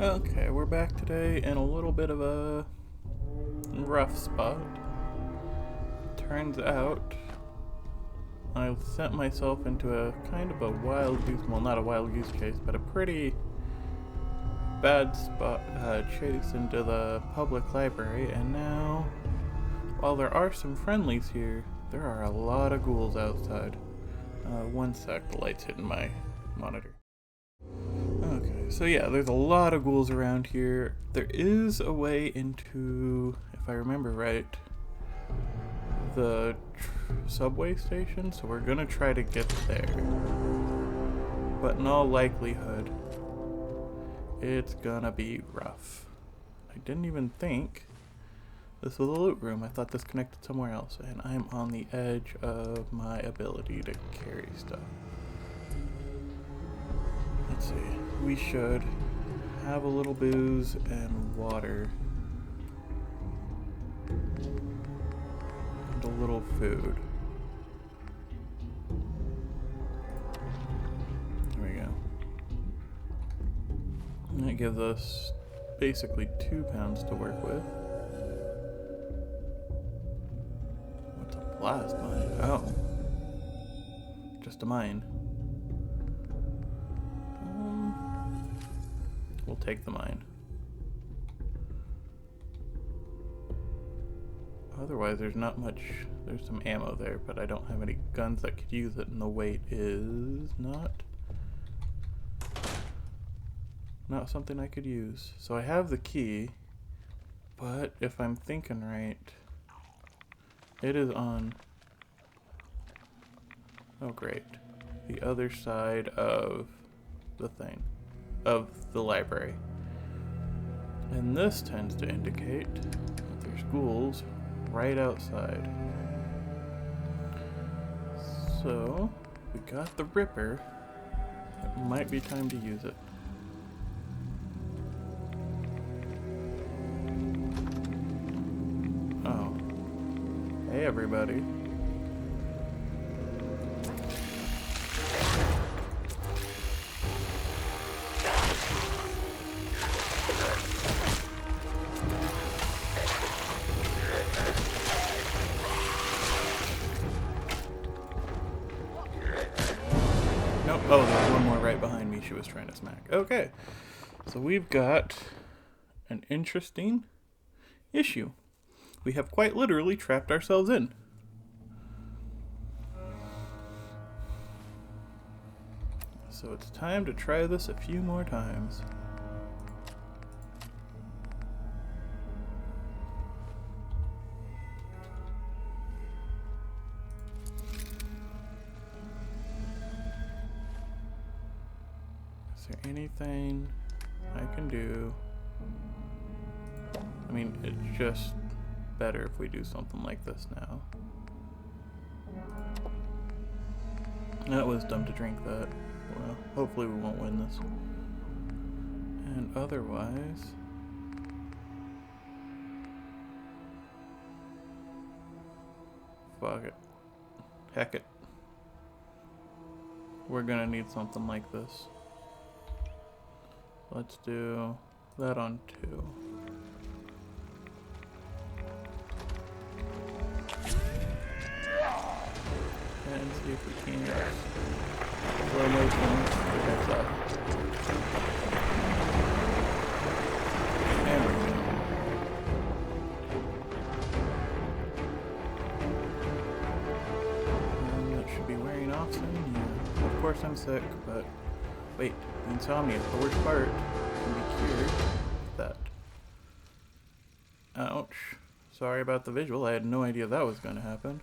Okay, we're back today in a little bit of a rough spot. Turns out I sent myself into a kind of a wild goose, well, not a wild goose chase, but a pretty bad spot chase into the public library, and now, while there are some friendlies here, there are a lot of ghouls outside. One sec, the light's hitting my monitor. Okay, so yeah, there's a lot of ghouls around here. There is a way into, if I remember right, the subway station, so we're gonna try to get there. But in all likelihood, it's gonna be rough. I didn't even think this was a loot room. I thought this connected somewhere else, and I'm on the edge of my ability to carry stuff. Let's see. We should have a little booze and water. And a little food. There we go. And that gives us basically 2 pounds to work with. What's a blast mine? Oh. Just a mine. We'll take the mine. Otherwise, there's not much. There's some ammo there, but I don't have any guns that could use it, and the weight is not something I could use. So I have the key, but if I'm thinking right, it is on, oh great, the other side of the thing, of the library. And this tends to indicate that there's ghouls right outside. So, we got the Ripper. It might be time to use it. Oh. Hey everybody. Oh, there's one more right behind me she was trying to smack. Okay, so we've got an interesting issue. We have quite literally trapped ourselves in. So it's time to try this a few more times. Is there anything I can do? I mean, it's just better if we do something like this now. That was dumb to drink that. Well, hopefully we won't win this. And otherwise, fuck it. Heck it. We're gonna need something like this. Let's do that on 2. And see if we can slow motion the heads up. And we go. And that should be wearing off soon. Yeah. Of course I'm sick, but wait, the insomnia, the worst part, can be cured with that. Ouch. Sorry about the visual, I had no idea that was going to happen.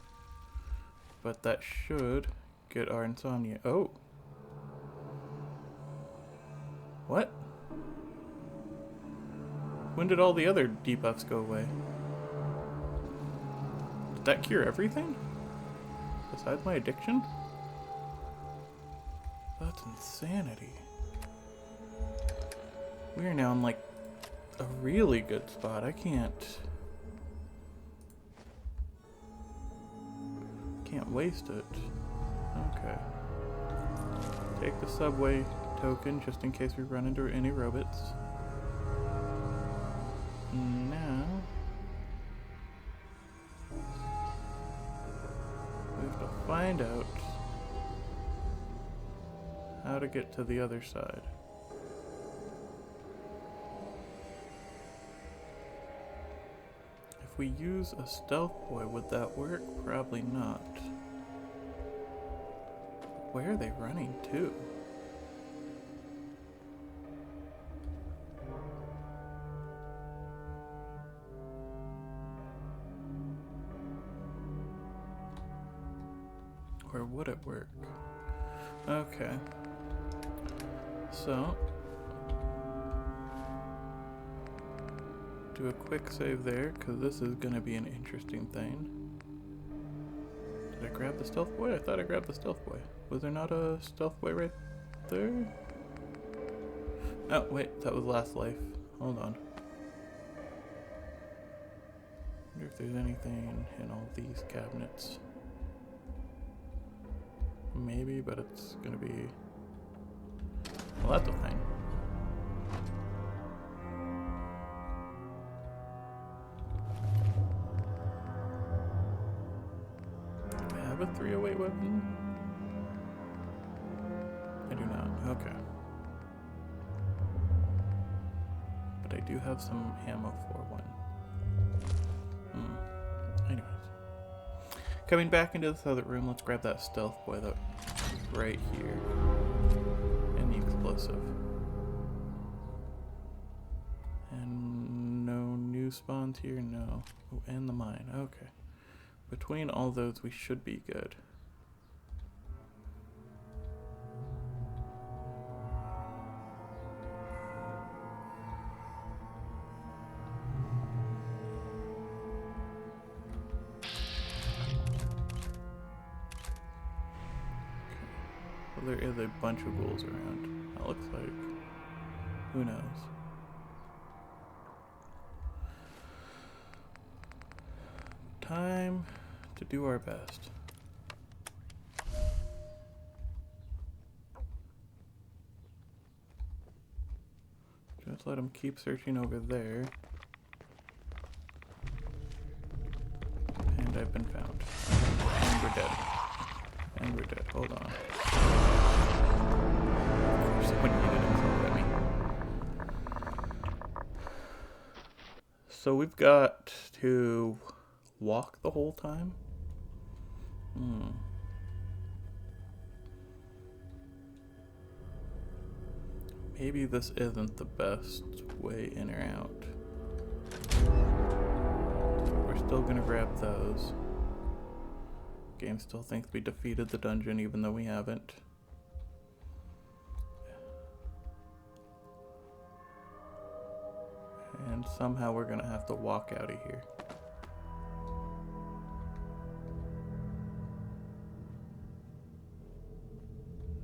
But that should get our insomnia. Oh. What? When did all the other debuffs go away? Did that cure everything? Besides my addiction? That's insanity. We are now in like a really good spot. I can't waste it. Okay. Take the subway token just in case we run into any robots. Now we have to find out how to get to the other side. If we use a stealth boy, would that work? Probably not. Where are they running to? Or would it work? Okay. So, do a quick save there, because this is going to be an interesting thing. Did I grab the stealth boy? I thought I grabbed the stealth boy. Was there not a stealth boy right there? Oh, wait, that was last life. Hold on. Wonder if there's anything in all these cabinets. Maybe, but it's gonna be... Well, that's a thing. Do I have a 308 weapon? I do not. Okay. But I do have some ammo for one. Anyways. Coming back into this other room, let's grab that stealth boy that's right here. And the explosive. And no new spawns here? No. Oh, and the mine. Okay. Between all those, we should be good. Well, there is a bunch of ghouls around. That looks like. Who knows? Time to do our best. Just let him keep searching over there. And I've been found. And we're dead. And we're dead. Hold on. Of course, someone yeeted himself at me. So we've got to walk the whole time? Maybe this isn't the best way in or out. We're still gonna grab those. Game still thinks we defeated the dungeon even though we haven't. And somehow we're gonna have to walk out of here.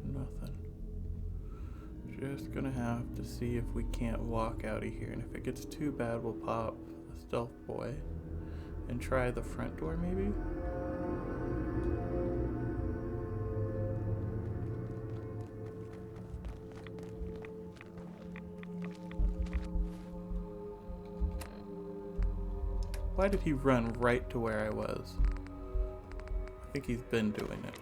Nothing. Just gonna have to see if we can't walk out of here, and if it gets too bad, we'll pop the stealth boy and try the front door maybe? Why did he run right to where I was? I think he's been doing it.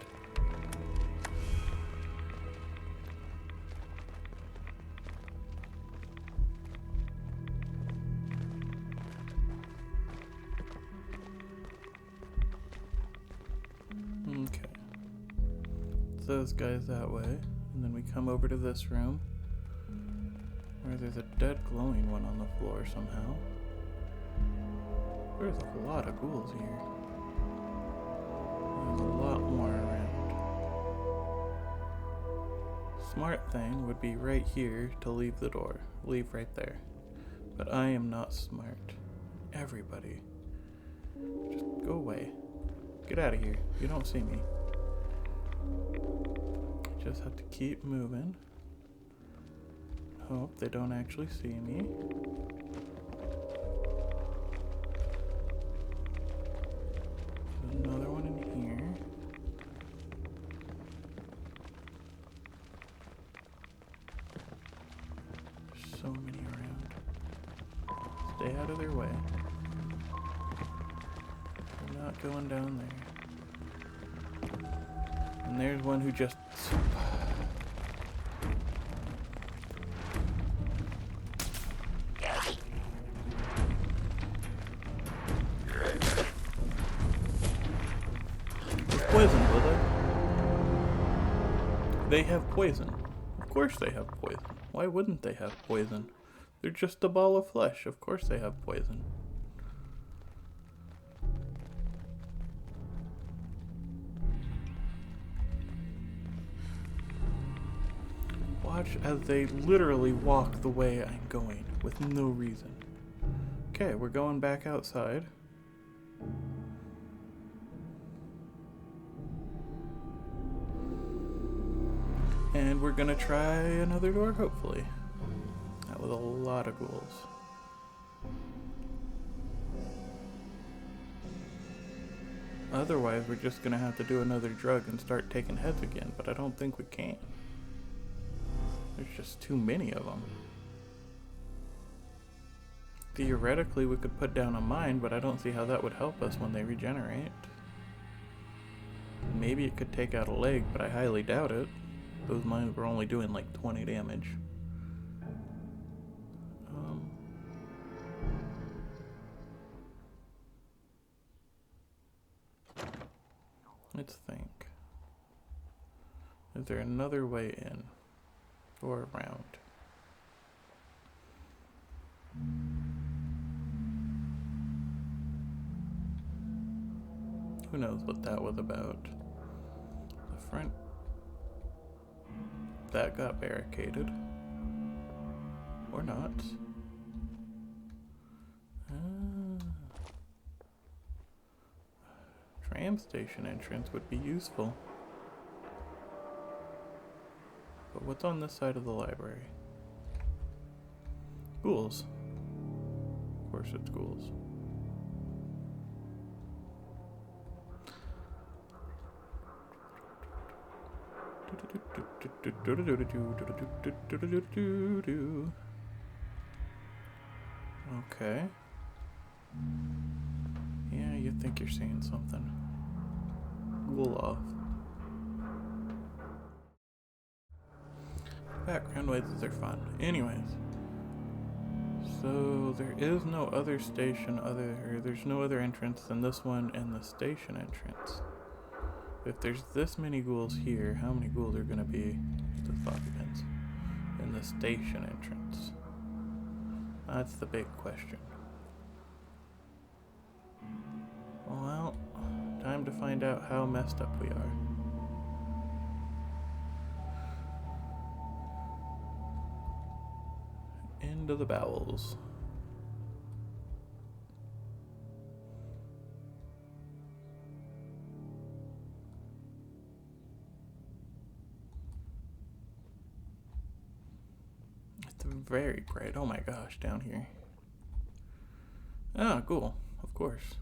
Okay. It's those guys that way, and then we come over to this room where there's a dead glowing one on the floor somehow. There's a lot of ghouls here. There's a lot more around. Smart thing would be right here to leave the door. Leave right there. But I am not smart. Everybody. Just go away. Get out of here. You don't see me. Just have to keep moving. Hope they don't actually see me. Another one in here. There's so many around. Stay out of their way. We're not going down there. And there's one who just... Poison, will they? They have poison. Of course they have poison. Why wouldn't they have poison? They're just a ball of flesh. Of course they have poison. Watch as they literally walk the way I'm going with no reason. Okay, we're going back outside. And we're gonna try another door, hopefully. That was a lot of ghouls. Otherwise, we're just gonna have to do another drug and start taking heads again, but I don't think we can. There's just too many of them. Theoretically, we could put down a mine, but I don't see how that would help us when they regenerate. Maybe it could take out a leg, but I highly doubt it. Those mines were only doing like 20 damage. Let's think. Is there another way in? Or around? Who knows what that was about? The front... That got barricaded. Or not. Tram station entrance would be useful. But what's on this side of the library? Ghouls. Of course it's ghouls. Okay. Yeah, you think you're seeing something. Ghoul off. Background noises are fun. Anyways. So there is no other station there's no other entrance than this one and the station entrance. If there's this many ghouls here, how many ghouls are gonna be the occupants in the station entrance? That's the big question. Well, time to find out how messed up we are. Into the bowels. It's very bright. Oh my gosh, down here. Oh, cool. Of course.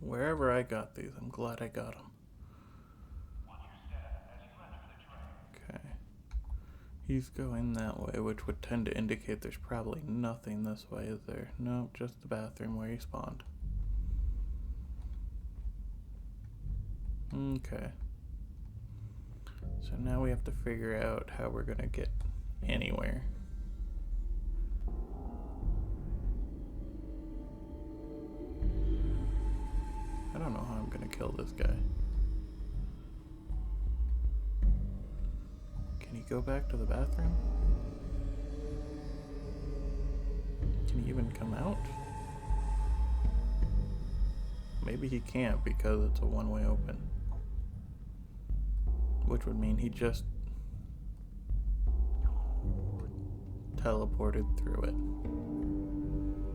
Wherever I got these, I'm glad I got them. Okay. He's going that way, which would tend to indicate there's probably nothing this way, is there? No, just the bathroom where he spawned. Okay. So now we have to figure out how we're gonna get anywhere. I don't know how I'm gonna kill this guy. Can he go back to the bathroom? Can he even come out? Maybe he can't because it's a one-way open. Which would mean he just teleported through it.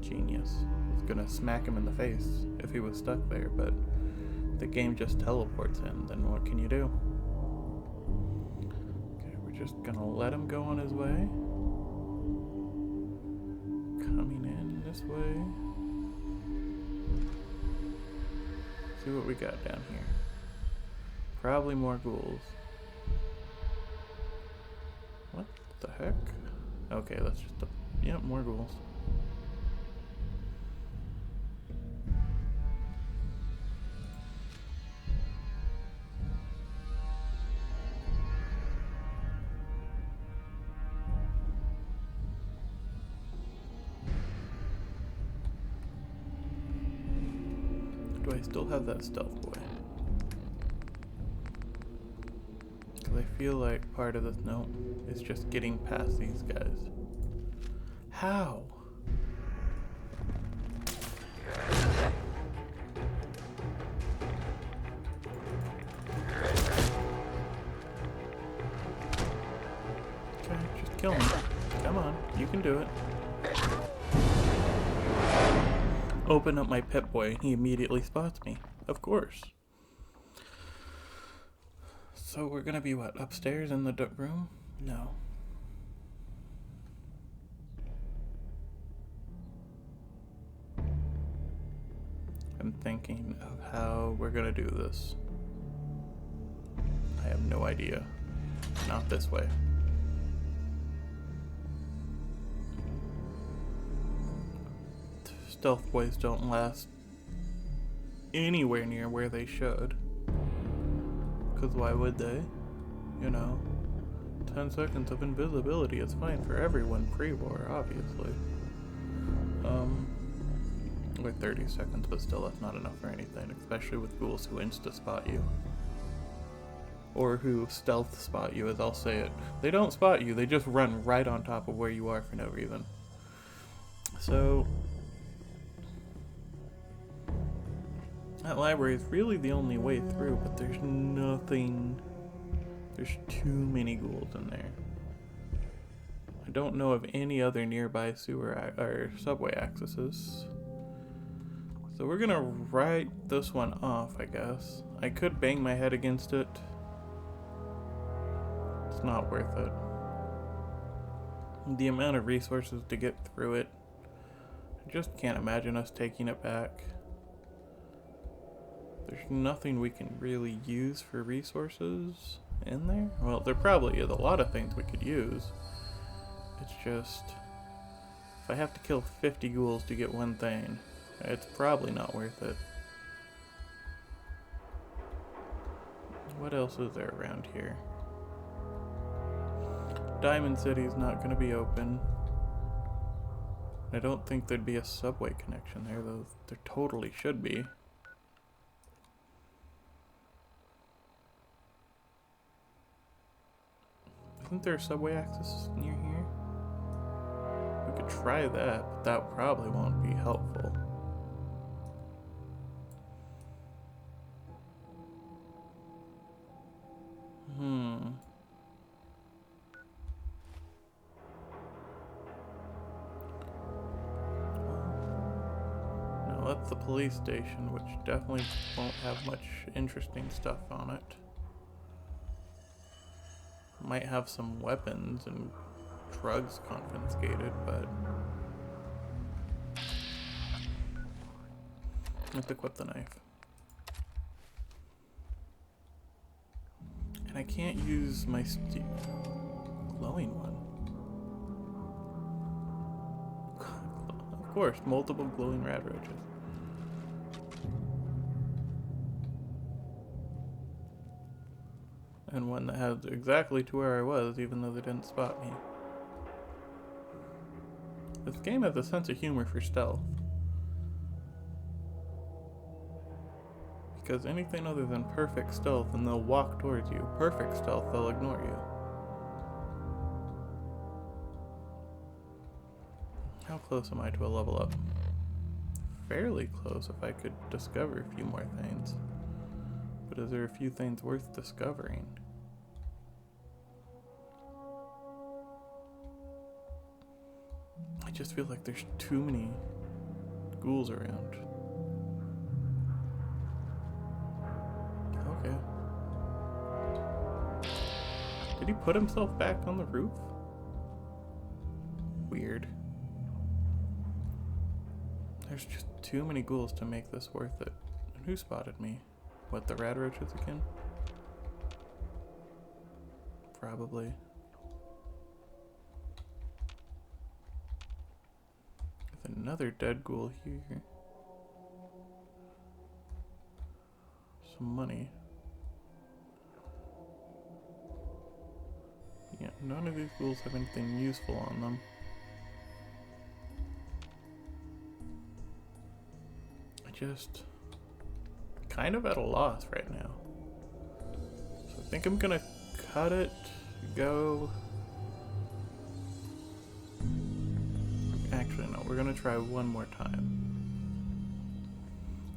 Genius. I was gonna smack him in the face if he was stuck there, but the game just teleports him, then what can you do? Okay, we're just gonna let him go on his way. Coming in this way. See what we got down here. Probably more ghouls. What the heck? Okay, that's just a... Yep, more ghouls. Do I still have that stealth boy? Because I feel like part of this, no, is just getting past these guys. How? Okay, just kill me. Come on, you can do it. Open up my Pip-Boy, he immediately spots me. Of course. So we're gonna be what, upstairs in the room? No. I'm thinking of how we're gonna do this. I have no idea. Not this way. Stealth boys don't last anywhere near where they should. Because why would they? You know, 10 seconds of invisibility is fine for everyone pre-war, obviously. Like 30 seconds, but still that's not enough for anything, especially with ghouls who insta-spot you. Or who stealth spot you, as I'll say it. They don't spot you, they just run right on top of where you are for no reason. So... that library is really the only way through, but there's nothing... There's too many ghouls in there. I don't know of any other nearby sewer or subway accesses. So we're gonna write this one off, I guess. I could bang my head against it. It's not worth it. The amount of resources to get through it, I just can't imagine us taking it back. There's nothing we can really use for resources in there. Well, there probably is a lot of things we could use. It's just, if I have to kill 50 ghouls to get one thing, it's probably not worth it. What else is there around here? Diamond City's not going to be open. I don't think there'd be a subway connection there, though there totally should be. Isn't there a subway access near here? We could try that, but that probably won't be helpful. No, that's the police station, which definitely won't have much interesting stuff on it. Might have some weapons and drugs confiscated, but let's equip the knife. And I can't use my glowing one. Of course, multiple glowing rad roaches. And one that had exactly to where I was, even though they didn't spot me. This game has a sense of humor for stealth. Because anything other than perfect stealth, and they'll walk towards you. Perfect stealth, they'll ignore you. How close am I to a level up? Fairly close if I could discover a few more things. But is there a few things worth discovering? I just feel like there's too many ghouls around. Okay. Did he put himself back on the roof? Weird. There's just too many ghouls to make this worth it. And who spotted me? What, the rad roaches again? Probably. With another dead ghoul here. Some money. Yeah, none of these ghouls have anything useful on them. I just kind of at a loss right now. So I think I'm gonna cut it, go. Actually, no, we're gonna try one more time.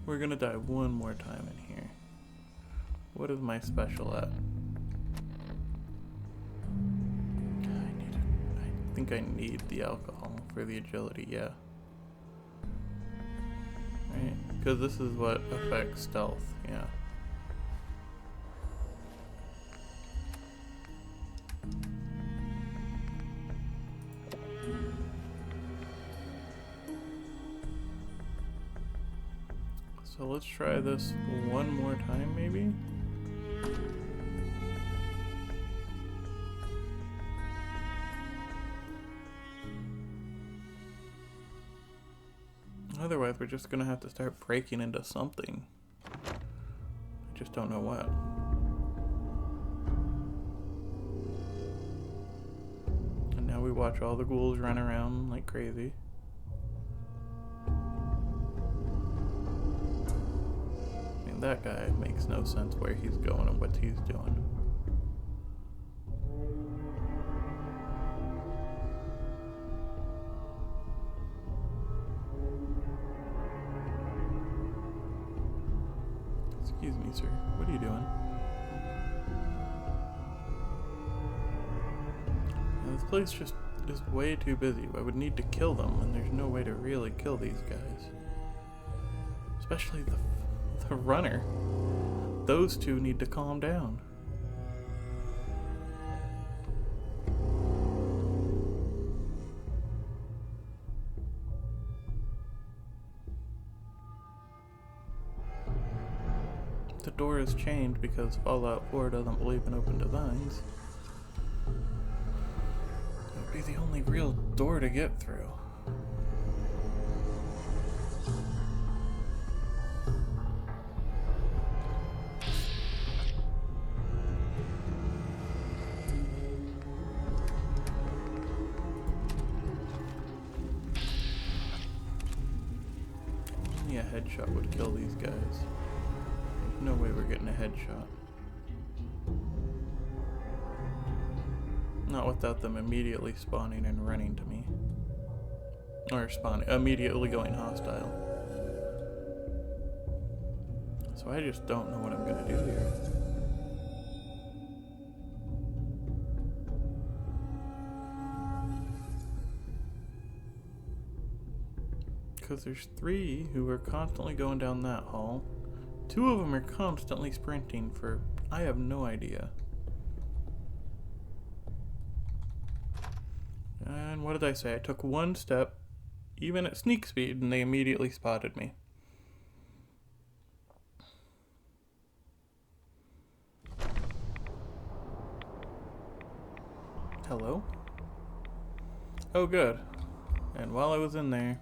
We're gonna die one more time in here. What is my special at? I think I need the alcohol for the agility, yeah. Right, because this is what affects stealth, yeah. So let's try this one more time, maybe? Otherwise, we're just gonna have to start breaking into something. I just don't know what. And now we watch all the ghouls run around like crazy. I mean, that guy makes no sense where he's going and what he's doing. Excuse me, sir. What are you doing? Now, this place just is way too busy. I would need to kill them, and there's no way to really kill these guys. Especially the runner. Those two need to calm down. The door is chained because Fallout 4 doesn't believe in open designs. It would be the only real door to get through. Only a headshot would kill these guys. No way we're getting a headshot. Not without them immediately spawning and running to me. Or spawning, immediately going hostile. So I just don't know what I'm gonna do here. Because there's 3 who are constantly going down that hall. 2 of them are constantly sprinting for I have no idea. And what did I say? I took 1 step, even at sneak speed, and they immediately spotted me. Hello? Oh, good. And while I was in there,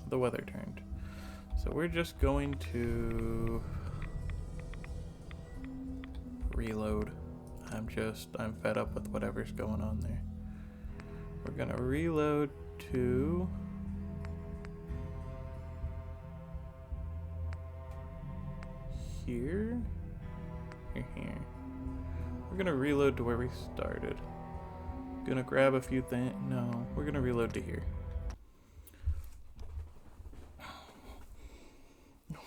the weather turned. So we're just going to reload. I'm fed up with whatever's going on there. We're gonna reload to here or here. We're gonna reload to where we started. Gonna grab a few things. No, we're gonna reload to here.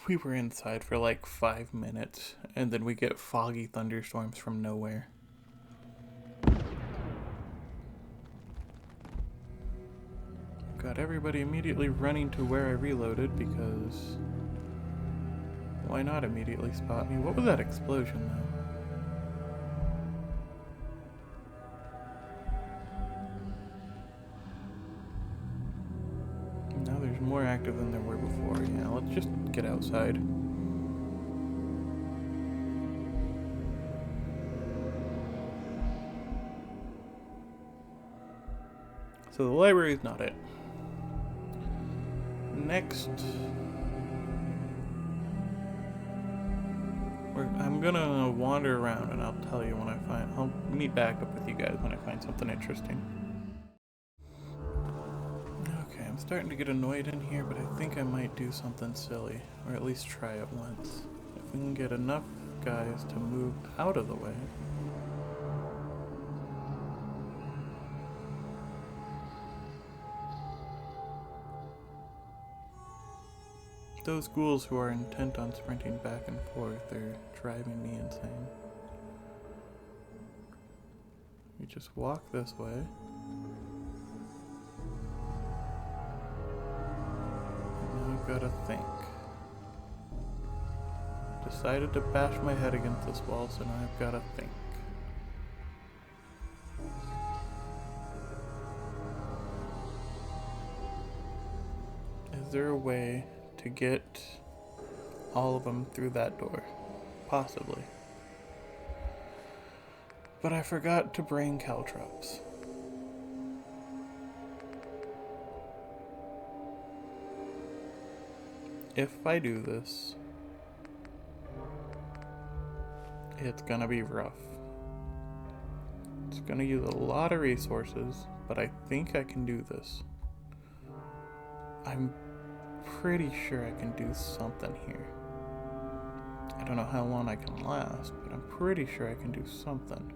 We were inside for like 5 minutes, and then we get foggy thunderstorms from nowhere. got everybody immediately running to where I reloaded because why not immediately spot me? What was that explosion though? Now there's more active than there were before. Yeah, let's just get outside. So the library is not it. Next, I'm gonna wander around and I'll tell you when I'll meet back up with you guys when I find something interesting. Okay, I'm starting to get annoyed in here, but I think I might do something silly, or at least try it once. If we can get enough guys to move out of the way. Those ghouls who are intent on sprinting back and forth are driving me insane. We just walk this way. And now I've got to think. Decided to bash my head against this wall, so now I've got to think. Is there a way to get all of them through that door? Possibly. But I forgot to bring caltrops. If I do this, it's gonna be rough. It's gonna use a lot of resources, but I think I can do this. I'm pretty sure I can do something here. I don't know how long I can last, but I'm pretty sure I can do something.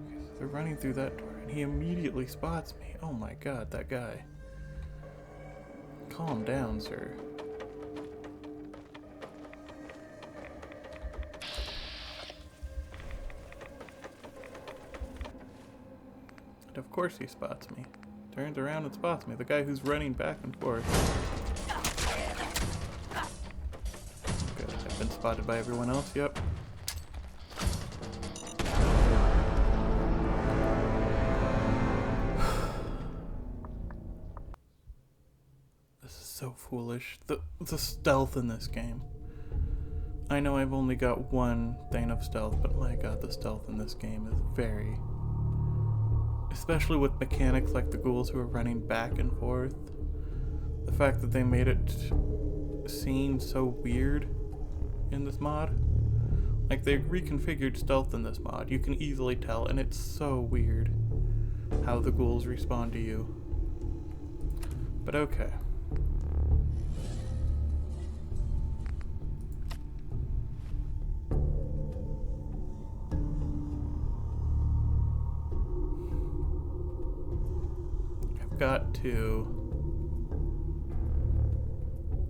Okay, so they're running through that door, and he immediately spots me. Oh my god, that guy. Calm down, sir. And of course he spots me. Turns around and spots me, the guy who's running back and forth. Good, I've been spotted by everyone else, yep. This is so foolish. The stealth in this game. I know I've only got one thing of stealth, but my god, the stealth in this game is very... Especially with mechanics like the ghouls who are running back and forth. The fact that they made it seem so weird in this mod. Like, they reconfigured stealth in this mod. You can easily tell, and it's so weird how the ghouls respond to you. But okay. Got to...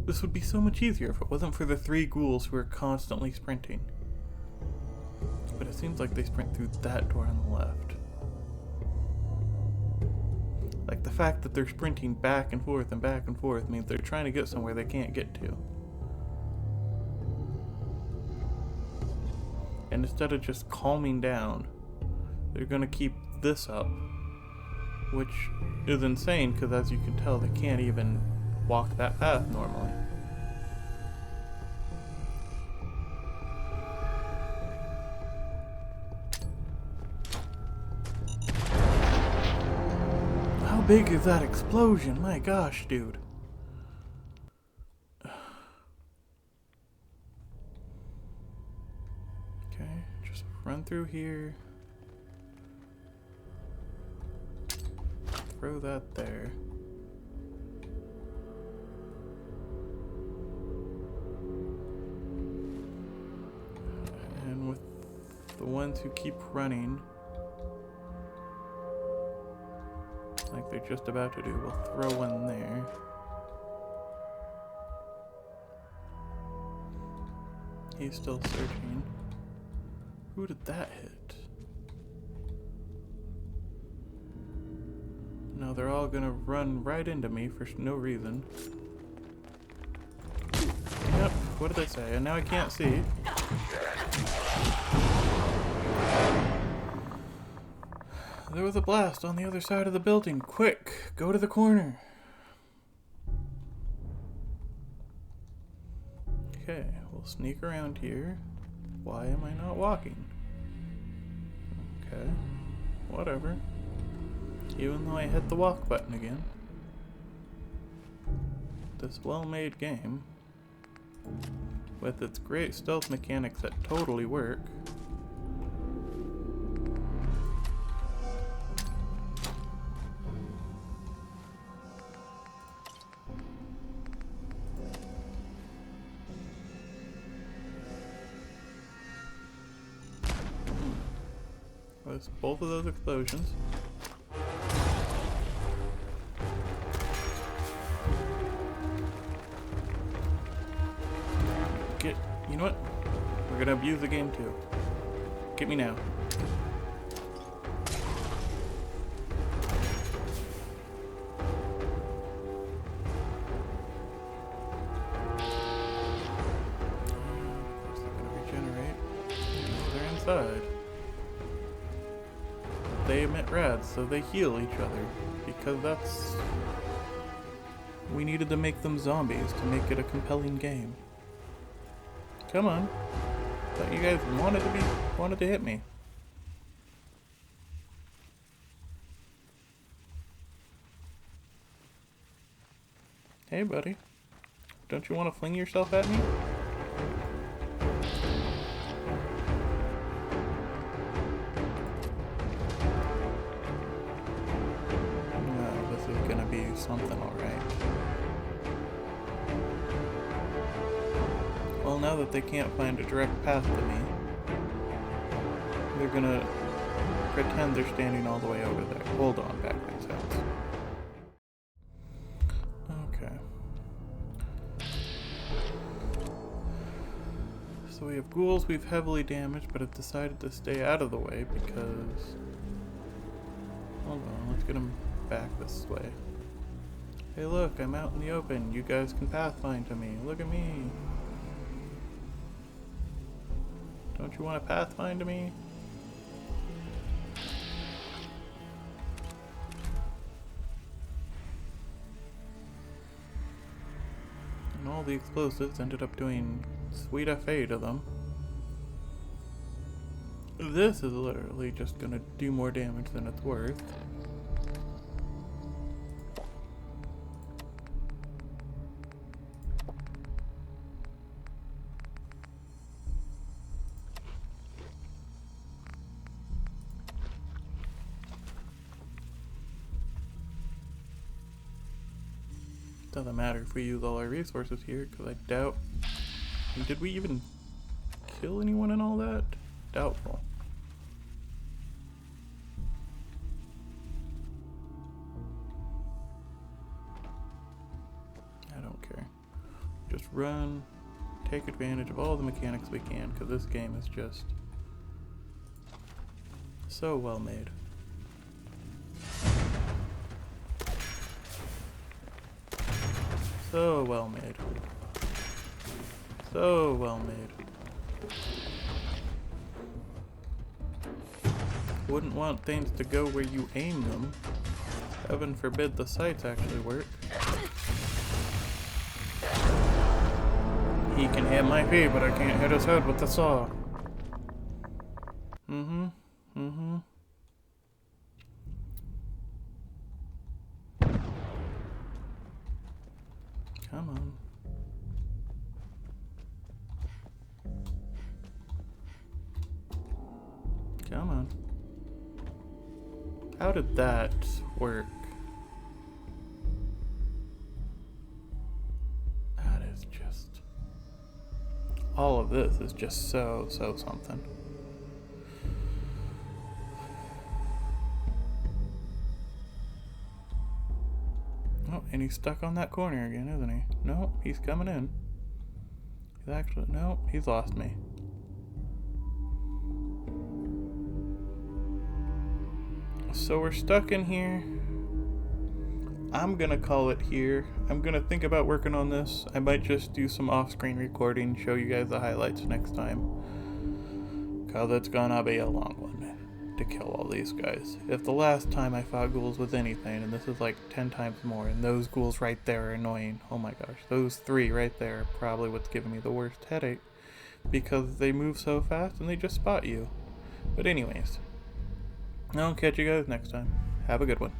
This would be so much easier if it wasn't for the three ghouls who are constantly sprinting. But it seems like they sprint through that door on the left. Like, the fact that they're sprinting back and forth means they're trying to get somewhere they can't get to. And instead of just calming down, they're gonna keep this up. Which is insane, because as you can tell, they can't even walk that path normally. How big is that explosion? My gosh, dude. Okay, just run through here. Throw that there. And with the ones who keep running, like they're just about to do, we'll throw one there. He's still searching. Who did that hit? Now they're all gonna run right into me for no reason. Yep, what did I say? And now I can't see. There was a blast on the other side of the building. Quick, go to the corner. Okay, we'll sneak around here. Why am I not walking? Okay, whatever. Even though I hit the walk button again. This well-made game, with its great stealth mechanics that totally work, with both of those explosions. You know what? We're gonna abuse the game too. Get me now. Of course they're gonna regenerate. They're inside. They emit rads, so they heal each other. Because that's... We needed to make them zombies to make it a compelling game. Come on. Thought you guys wanted to hit me. Hey buddy. Don't you want to fling yourself at me? No, this is gonna be something alright. Well, now that they can't find a direct path to me, they're gonna pretend they're standing all the way over there. Hold on, backwards heads. Okay. So we have ghouls we've heavily damaged, but have decided to stay out of the way because... Hold on, let's get them back this way. Hey look, I'm out in the open. You guys can pathfind to me. Look at me. Don't you want to pathfind to me? And all the explosives ended up doing sweet FA to them. This is literally just gonna do more damage than it's worth. Doesn't matter if we use all our resources here, because I doubt... Did we even kill anyone in all that? Doubtful. I don't care. Just run, take advantage of all the mechanics we can, because this game is just so well made. So well made. So well made. Wouldn't want things to go where you aim them. Heaven forbid the sights actually work. He can hit my feet, but I can't hit his head with the saw. Come on. Come on. How did that work? That is just... All of this is just so something. Oh, and he's stuck on that corner again, isn't he? No, he's coming in. He's actually... No, he's lost me. So we're stuck in here. I'm gonna call it here. I'm gonna think about working on this. I might just do some off-screen recording, show you guys the highlights next time. Cause it's gonna be a long one to kill all these guys. If the last time I fought ghouls was anything, and this is like 10 times more, and those ghouls right there are annoying. Oh my gosh, those 3 right there are probably what's giving me the worst headache. Because they move so fast and they just spot you. But anyways, I'll catch you guys next time. Have a good one.